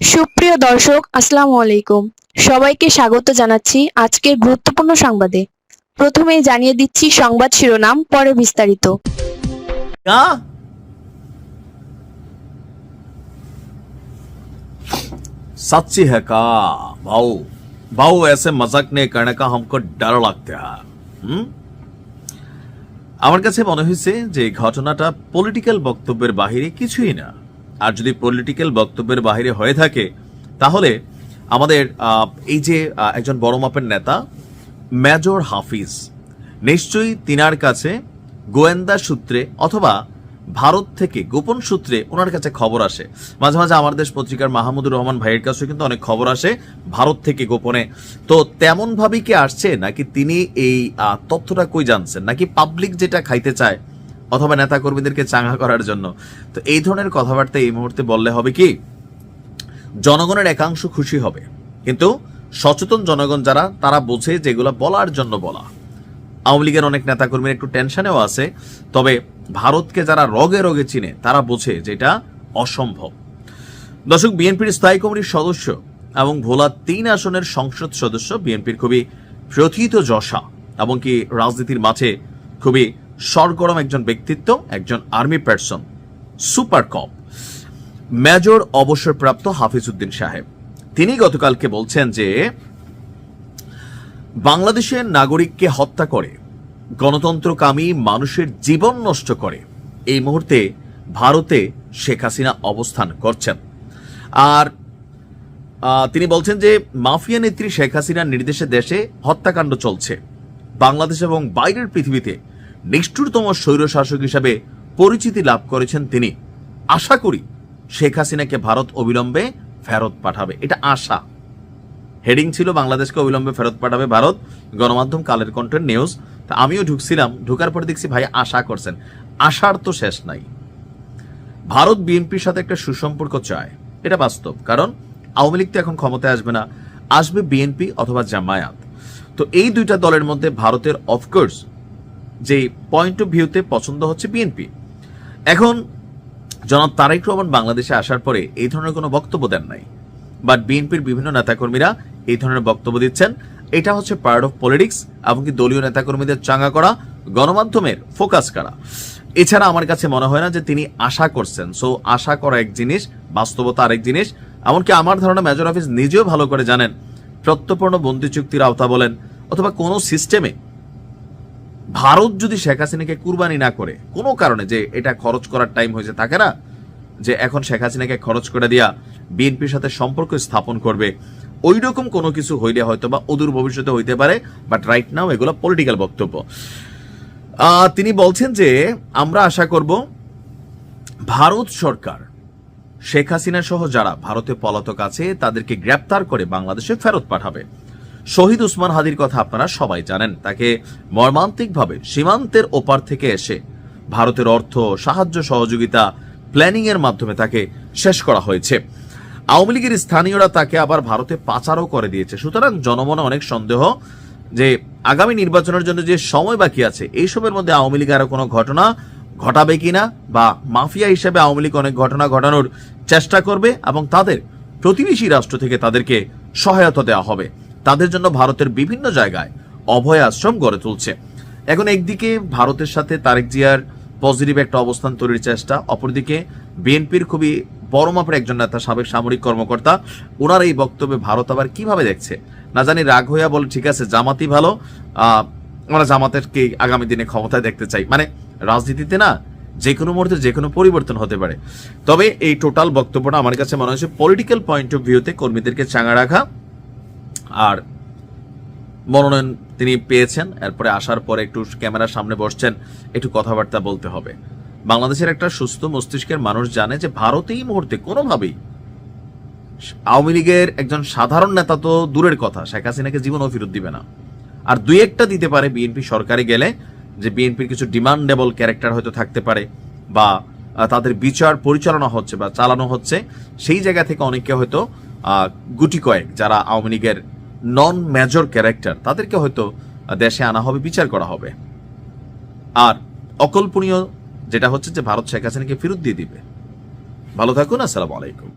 সুপ্রিয় দর্শক, আসসালামু আলাইকুম। সবাইকে স্বাগত জানাচ্ছি আজকের গুরুত্বপূর্ণ সংবাদে। প্রথমেই জানিয়ে দিচ্ছি সংবাদ শিরোনাম, পরে বিস্তারিত। क्या सच्ची है का भाऊ भाऊ ऐसे मजाक नहीं करने का हमको डर लगता है। আমার কাছে মনে হয়েছে যে ঘটনাটা পলিটিক্যাল বক্তব্যের বাহিরে কিছুই না। আর যদি পলিটিক্যাল বক্তব্যের বাহিরে হয়ে থাকে তাহলে আমাদের এই যে একজন বড় মাপের নেতা মেজর হাফিজ নিশ্চয়ই তিনার কাছে গোয়েন্দা সূত্রে অথবা ভারত থেকে গোপন সূত্রে ওনার কাছে খবর আসে। মাঝে মাঝে আমার দেশ পত্রিকার মাহমুদুর রহমান ভাইয়ের কাছে কিন্তু অনেক খবর আসে ভারত থেকে গোপনে। তো তেমন ভাবেই কি আসছে, নাকি তিনি এই তথ্যটা কই জানছেন, নাকি পাবলিক যেটা খাইতে চায় অথবা নেতা কর্মীদেরকে চাঙ্গা করার জন্য? তো এই ধরনের কথাবার্তা এই মুহূর্তে বললে হবে কি, জনগণের একাংশ খুশি হবে, কিন্তু সচেতন জনগণ যারা তারা বোঝে যেগুলো বলার জন্য বলা। আওয়ামী লীগের অনেক নেতাকর্মীর একটু টেনশনেও আছে, তবে ভারতকে যারা রগে রগে চিনে তারা বোঝে যে এটা অসম্ভব। দর্শক, বিএনপির স্থায়ী কমিটির সদস্য এবং ভোলা ৩ আসনের সংসদ সদস্য, বিএনপির খুবই প্রথিত যশা এবং কি রাজনীতির মাঠে খুবই সরগরম একজন ব্যক্তিত্ব, একজন আর্মি পার্সন, সুপার কপ, মেজর অবসরপ্রাপ্ত হাফিজ উদ্দিন সাহেব, তিনি গতকালকে বলছেন যে বাংলাদেশের নাগরিককে হত্যা করে, গণতন্ত্রকামী মানুষের জীবন নষ্ট করে এই মুহূর্তে ভারতে শেখ হাসিনা অবস্থান করছেন। আর তিনি বলছেন যে মাফিয়া নেত্রী শেখ হাসিনার নির্দেশে দেশে হত্যাকাণ্ড চলছে। বাংলাদেশ এবং বাইরের পৃথিবীতে নিষ্ঠুরতম স্বৈরশাসক হিসাবে পরিচিতি লাভ করেছেন তিনি। আশা করি শেখ হাসিনাকে ভারত অবিলম্বে ফেরত পাঠাবে, এটা আশা। হেডিং ছিল বাংলাদেশকে অবিলম্বে ফেরত পাঠাবে ভারত, গণমাধ্যম কালের কণ্ঠের নিউজ। তা আমিও ঢুকছিলাম, ঢুকার পরে দেখছি ভাই আশা করছেন, আশার তো শেষ নাই। ভারত বিএনপির সাথে একটা সুসম্পর্ক চায়, এটা বাস্তব, কারণ আওয়ামী লীগ তো এখন ক্ষমতায় আসবে না, আসবে বিএনপি অথবা জামায়াত। তো এই দুইটা দলের মধ্যে ভারতের অফকোর্স যে পয়েন্ট অফ ভিউতে পছন্দ হচ্ছে বিএনপি। এখন জনাব তারেক রহমান বাংলাদেশে আসার পরে এই ধরনের কোনো বক্তব্য দেন নাই, বাট বিএনপির বিভিন্ন নেতাকর্মীরা এই ধরনের বক্তব্য দিচ্ছেন। এটা হচ্ছে পার্ট অফ পলিটিক্স, এমনকি দলীয় নেতাকর্মীদের চাঙ্গা করা, গণমাধ্যমের ফোকাস করা। এছাড়া আমার কাছে মনে হয় না যে তিনি আশা করছেন। সো আশা করা এক জিনিস, বাস্তবতা আরেক জিনিস। এমনকি আমার ধারণা মেজর হাফিজ নিজেও ভালো করে জানেন, প্রত্যর্পণ বন্দি চুক্তির আওতা বলেন অথবা কোনো সিস্টেমে ভারত যদি শেখ হাসিনাকে কুরবানি না করে কোনো কারণে, যে এটা খরচ করার টাইম হয়েছে, থাকে না যে এখন শেখ হাসিনাকে খরচ করে দিয়া বিএনপির সাথে সম্পর্ক স্থাপন করবে, ওই রকম কোনো কিছু হইলে হয়তো বা অদূর ভবিষ্যতে হইতে পারে, বাট রাইট নাও এগুলো পলিটিক্যাল বক্তব্য। তিনি বলছেন যে আমরা আশা করব ভারত সরকার শেখ হাসিনা সহ যারা ভারতে পলাতক আছে তাদেরকে গ্রেপ্তার করে বাংলাদেশে ফেরত পাঠাবে। শহীদ উসমান হাদির কথা আপনারা সবাই জানেন, তাকে মর্মান্তিকভাবে সীমান্তের ওপার থেকে এসে ভারতের অর্থ সাহায্য সহযোগিতা প্ল্যানিং এর মাধ্যমে তাকে শেষ করা হয়েছে। আওয়ামী লীগের স্থানীয়রা তাকে আবার ভারতে পাচারও করে দিয়েছে। সুতরাং জনমনে অনেক সন্দেহ যে আগামী নির্বাচনের জন্য যে সময় বাকি আছে এইসবের মধ্যে আওয়ামী লীগ আরো কোনো ঘটনা ঘটাবে কিনা, বা মাফিয়া হিসেবে আওয়ামী লীগ অনেক ঘটনা ঘটানোর চেষ্টা করবে এবং তাদের প্রতিবেশী রাষ্ট্র থেকে তাদেরকে সহায়তা দেওয়া হবে। তাদের জন্য ভারতের বিভিন্ন জায়গায় অভয় আশ্রম গড়ে তুলছে। এখন একদিকে ভারতের সাথে তারেক জিয়ার পজিটিভ একটা অবস্থান তৈরির চেষ্টা, অপরদিকে বিএনপির খুবই বড় মাপের একজন নেতা, সাবেক সামরিক কর্মকর্তা, ওনার এই বক্তব্যে ভারত আবার কিভাবে দেখছে না জানি, রাগ হইয়া বলে ঠিক আছে জামাতই ভালো, আমরা জামাতেরকে আগামী দিনে ক্ষমতায় দেখতে চাই। মানে রাজনীতিতে না যে কোনো মুহূর্তে যে কোনো পরিবর্তন হতে পারে। তবে এই টোটাল বক্তব্যটা আমার কাছে মনে হচ্ছে পলিটিক্যাল পয়েন্ট অফ ভিউতে কর্মীদেরকে চাঙ্গা রাখা। আর মনোনয়ন তিনি পেয়েছেন, এরপরে আসার পরে একটু ক্যামেরার সামনে বসছেন, একটু কথাবার্তা বলতে হবে। বাংলাদেশের একটা সুস্থ মস্তিষ্কের মানুষ জানে যে ভারত এই মুহূর্তে কোনোভাবেই আওয়ামী লীগের একজন সাধারণ নেতা তো দূরের কথা, শেখ হাসিনাকে জীবনও ফেরত দিবে না। আর দুই একটা দিতে পারে বিএনপি সরকারে গেলে, যে বিএনপির কিছু ডিমান্ডেবল ক্যারেক্টার হয়তো থাকতে পারে, বা তাদের বিচার পরিচালনা হচ্ছে বা চালানো হচ্ছে, সেই জায়গা থেকে অনেকে হয়তো গুটি কয়েক যারা আওয়ামী লীগের নন মেজর ক্যারেক্টার তাদেরকে হয়তো দেশে আনা হবে, বিচার করা হবে। আর অকল্পনীয় যেটা হচ্ছে যে ভারত শেখ হাসিনাকে ফেরত দিয়ে দিবে। ভালো থাকুন, আসসালামু আলাইকুম।